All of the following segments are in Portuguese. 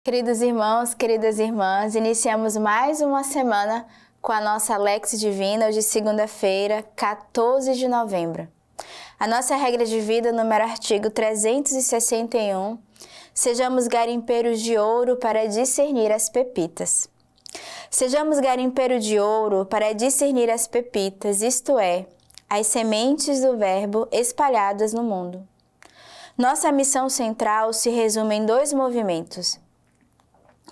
Queridos irmãos, queridas irmãs, iniciamos mais uma semana com a nossa Lex Divina, hoje segunda-feira, 14 de novembro. A nossa regra de vida, número artigo 361, sejamos garimpeiros de ouro para discernir as pepitas. Sejamos garimpeiro de ouro para discernir as pepitas, isto é, as sementes do Verbo espalhadas no mundo. Nossa missão central se resume em dois movimentos: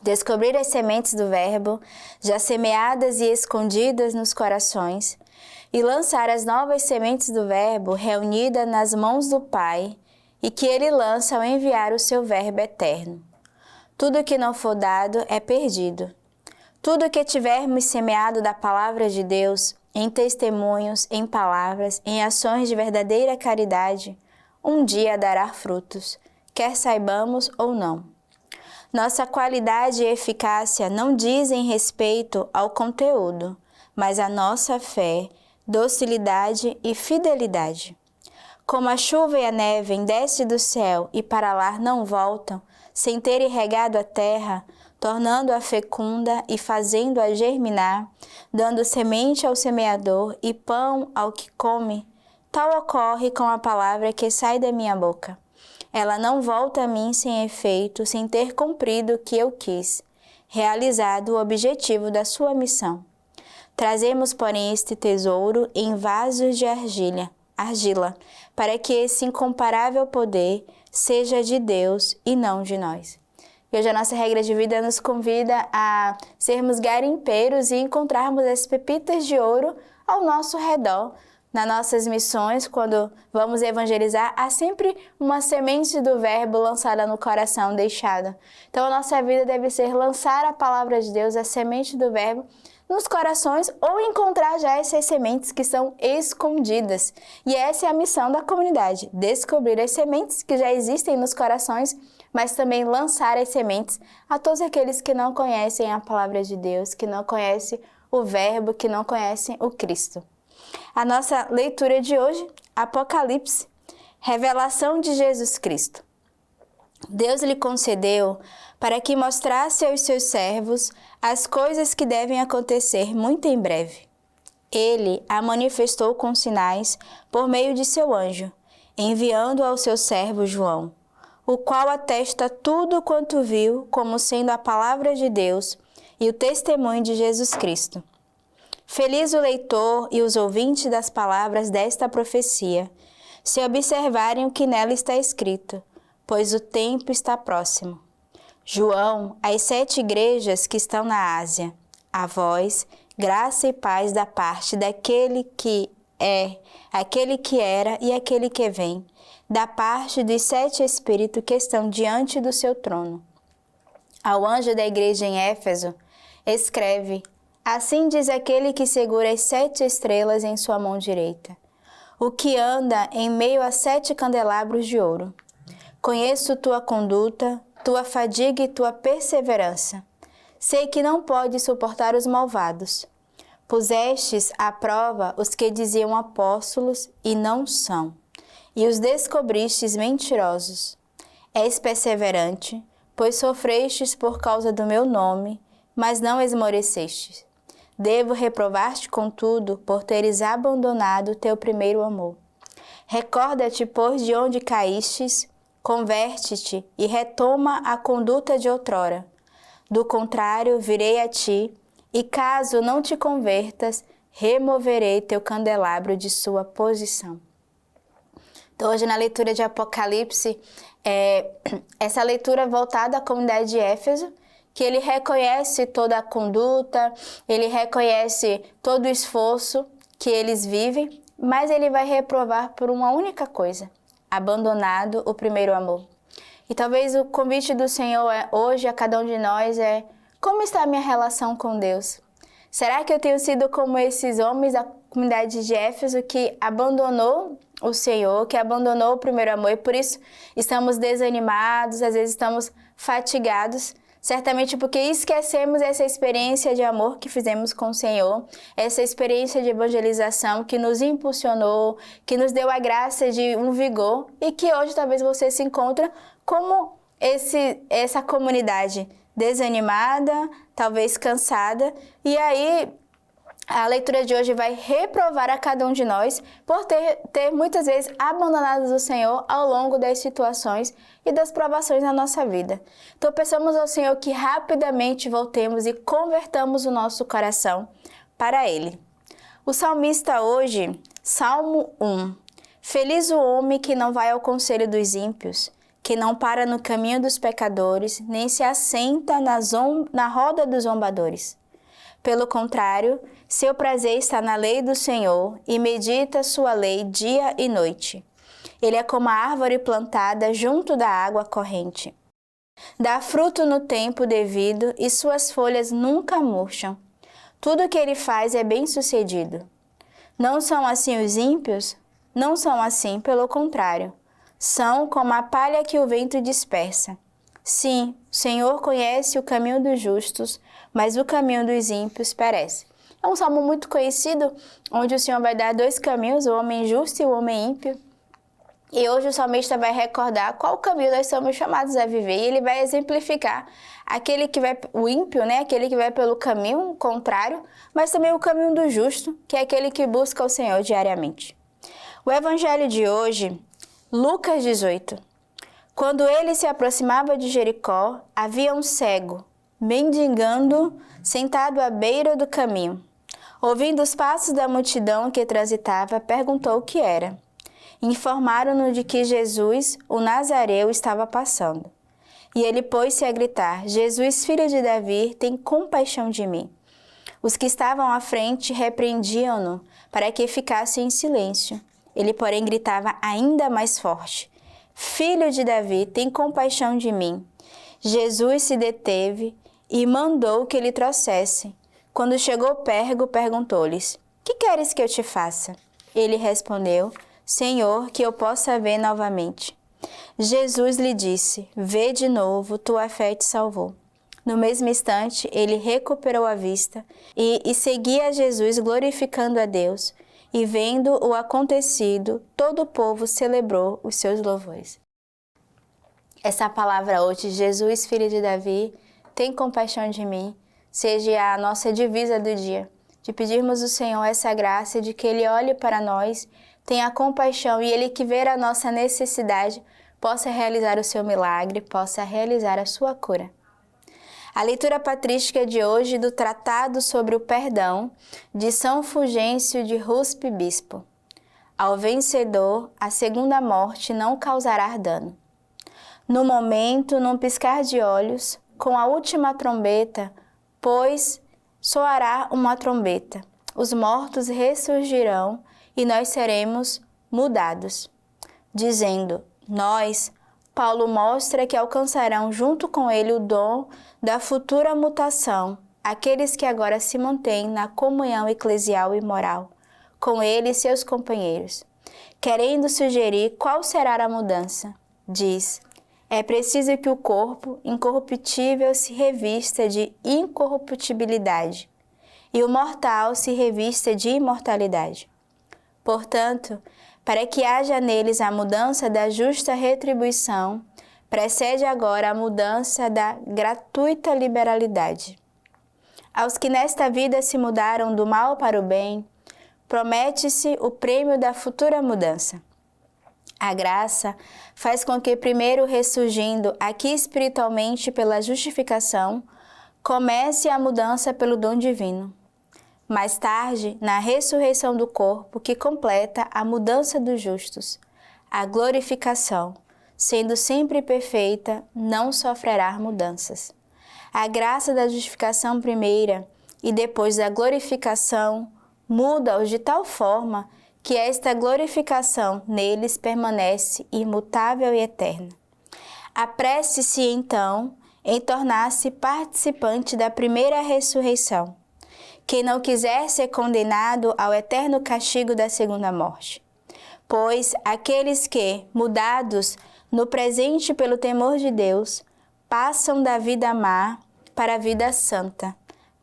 descobrir as sementes do Verbo, já semeadas e escondidas nos corações, e lançar as novas sementes do Verbo reunidas nas mãos do Pai, e que Ele lança ao enviar o seu Verbo eterno. Tudo que não for dado é perdido. Tudo que tivermos semeado da Palavra de Deus, em testemunhos, em palavras, em ações de verdadeira caridade, um dia dará frutos, quer saibamos ou não. Nossa qualidade e eficácia não dizem respeito ao conteúdo, mas à nossa fé, docilidade e fidelidade. Como a chuva e a neve descem do céu e para lá não voltam, sem terem regado a terra, tornando-a fecunda e fazendo-a germinar, dando semente ao semeador e pão ao que come, tal ocorre com a palavra que sai da minha boca. Ela não volta a mim sem efeito, sem ter cumprido o que eu quis, realizado o objetivo da sua missão. Trazemos, porém, este tesouro em vasos de argila, para que esse incomparável poder seja de Deus e não de nós. E hoje a nossa regra de vida nos convida a sermos garimpeiros e encontrarmos as pepitas de ouro ao nosso redor. Nas nossas missões, quando vamos evangelizar, há sempre uma semente do Verbo lançada no coração, deixada. Então a nossa vida deve ser lançar a palavra de Deus, a semente do Verbo, nos corações ou encontrar já essas sementes que são escondidas. E essa é a missão da comunidade, descobrir as sementes que já existem nos corações, mas também lançar as sementes a todos aqueles que não conhecem a palavra de Deus, que não conhecem o Verbo, que não conhecem o Cristo. A nossa leitura de hoje, Apocalipse, revelação de Jesus Cristo. Deus lhe concedeu para que mostrasse aos seus servos as coisas que devem acontecer muito em breve. Ele a manifestou com sinais por meio de seu anjo, enviando ao seu servo João, o qual atesta tudo quanto viu como sendo a palavra de Deus e o testemunho de Jesus Cristo. Feliz o leitor e os ouvintes das palavras desta profecia, se observarem o que nela está escrito, pois o tempo está próximo. João, às 7 igrejas que estão na Ásia, a vós, graça e paz da parte daquele que é, aquele que era e aquele que vem, da parte dos 7 Espíritos que estão diante do seu trono. Ao anjo da igreja em Éfeso, escreve: assim diz aquele que segura as 7 estrelas em sua mão direita, o que anda em meio a 7 candelabros de ouro. Conheço tua conduta, tua fadiga e tua perseverança. Sei que não podes suportar os malvados. Pusestes à prova os que diziam apóstolos e não são, e os descobristes mentirosos. És perseverante, pois sofrestes por causa do meu nome, mas não esmorecestes. Devo reprovar-te, contudo, por teres abandonado teu primeiro amor. Recorda-te, pois, de onde caístes, converte-te e retoma a conduta de outrora. Do contrário, virei a ti, e caso não te convertas, removerei teu candelabro de sua posição. Então, hoje na leitura de Apocalipse, essa leitura voltada à comunidade de Éfeso, que ele reconhece toda a conduta, ele reconhece todo o esforço que eles vivem, mas ele vai reprovar por uma única coisa: abandonado o primeiro amor. E talvez o convite do Senhor hoje a cada um de nós é: como está a minha relação com Deus? Será que eu tenho sido como esses homens da comunidade de Éfeso que abandonou o Senhor, que abandonou o primeiro amor e por isso estamos desanimados, às vezes estamos fatigados? Certamente porque esquecemos essa experiência de amor que fizemos com o Senhor, essa experiência de evangelização que nos impulsionou, que nos deu a graça de um vigor e que hoje talvez você se encontra como essa comunidade desanimada, talvez cansada, e aí a leitura de hoje vai reprovar a cada um de nós por ter muitas vezes abandonado o Senhor ao longo das situações e das provações na nossa vida. Então peçamos ao Senhor que rapidamente voltemos e convertamos o nosso coração para Ele. O salmista hoje, Salmo 1. Feliz o homem que não vai ao conselho dos ímpios, que não para no caminho dos pecadores, nem se assenta na roda dos zombadores. Pelo contrário, seu prazer está na lei do Senhor e medita sua lei dia e noite. Ele é como a árvore plantada junto da água corrente. Dá fruto no tempo devido e suas folhas nunca murcham. Tudo o que ele faz é bem-sucedido. Não são assim os ímpios? Não são assim, pelo contrário. São como a palha que o vento dispersa. Sim, o Senhor conhece o caminho dos justos, mas o caminho dos ímpios perece. É um salmo muito conhecido, onde o Senhor vai dar dois caminhos, o homem justo e o homem ímpio. E hoje o salmista vai recordar qual caminho nós somos chamados a viver. E ele vai exemplificar aquele que vai, o ímpio, né? Aquele que vai pelo caminho contrário, mas também o caminho do justo, que é aquele que busca o Senhor diariamente. O evangelho de hoje, Lucas 18. Quando ele se aproximava de Jericó, havia um cego, mendigando, sentado à beira do caminho. Ouvindo os passos da multidão que transitava, perguntou o que era. Informaram-no de que Jesus, o Nazareu, estava passando. E ele pôs-se a gritar: Jesus, filho de Davi, tem compaixão de mim. Os que estavam à frente repreendiam-no para que ficasse em silêncio. Ele, porém, gritava ainda mais forte: Filho de Davi, tem compaixão de mim. Jesus se deteve e mandou que lhe trouxessem. Quando chegou perto, perguntou-lhes: Que queres que eu te faça? Ele respondeu: Senhor, que eu possa ver novamente. Jesus lhe disse: Vê de novo, tua fé te salvou. No mesmo instante, ele recuperou a vista e seguia Jesus glorificando a Deus. E vendo o acontecido, todo o povo celebrou os seus louvores. Essa palavra hoje, Jesus, filho de Davi, tem compaixão de mim, seja a nossa divisa do dia, de pedirmos ao Senhor essa graça de que Ele olhe para nós, tenha compaixão e Ele que ver a nossa necessidade possa realizar o seu milagre, possa realizar a sua cura. A leitura patrística de hoje do Tratado sobre o Perdão de São Fulgêncio de Ruspe Bispo. Ao vencedor, a segunda morte não causará dano. No momento, num piscar de olhos, com a última trombeta, pois soará uma trombeta. Os mortos ressurgirão e nós seremos mudados. Dizendo, nós, Paulo mostra que alcançarão junto com ele o dom da futura mutação, aqueles que agora se mantêm na comunhão eclesial e moral, com ele e seus companheiros. Querendo sugerir qual será a mudança, diz, é preciso que o corpo incorruptível se revista de incorruptibilidade e o mortal se revista de imortalidade. Portanto, para que haja neles a mudança da justa retribuição, precede agora a mudança da gratuita liberalidade. Aos que nesta vida se mudaram do mal para o bem, promete-se o prêmio da futura mudança. A graça faz com que, primeiro ressurgindo aqui espiritualmente pela justificação, comece a mudança pelo dom divino. Mais tarde, na ressurreição do corpo, que completa a mudança dos justos, a glorificação, sendo sempre perfeita, não sofrerá mudanças. A graça da justificação primeira e depois da glorificação muda-os de tal forma que esta glorificação neles permanece imutável e eterna. Apresse-se, então, em tornar-se participante da primeira ressurreição. Quem não quiser ser condenado ao eterno castigo da segunda morte. Pois aqueles que, mudados no presente pelo temor de Deus, passam da vida má para a vida santa,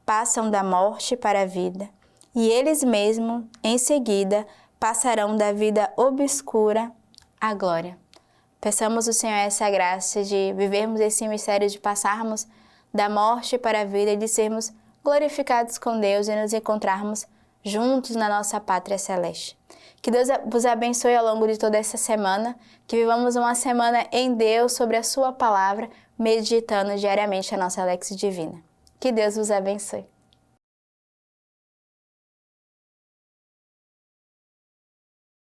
passam da morte para a vida, e eles mesmos, em seguida, passarão da vida obscura à glória. Peçamos ao Senhor essa graça de vivermos esse mistério, de passarmos da morte para a vida e de sermos glorificados com Deus e nos encontrarmos juntos na nossa pátria celeste. Que Deus vos abençoe ao longo de toda essa semana, que vivamos uma semana em Deus sobre a sua palavra, meditando diariamente a nossa Lex Divina. Que Deus vos abençoe.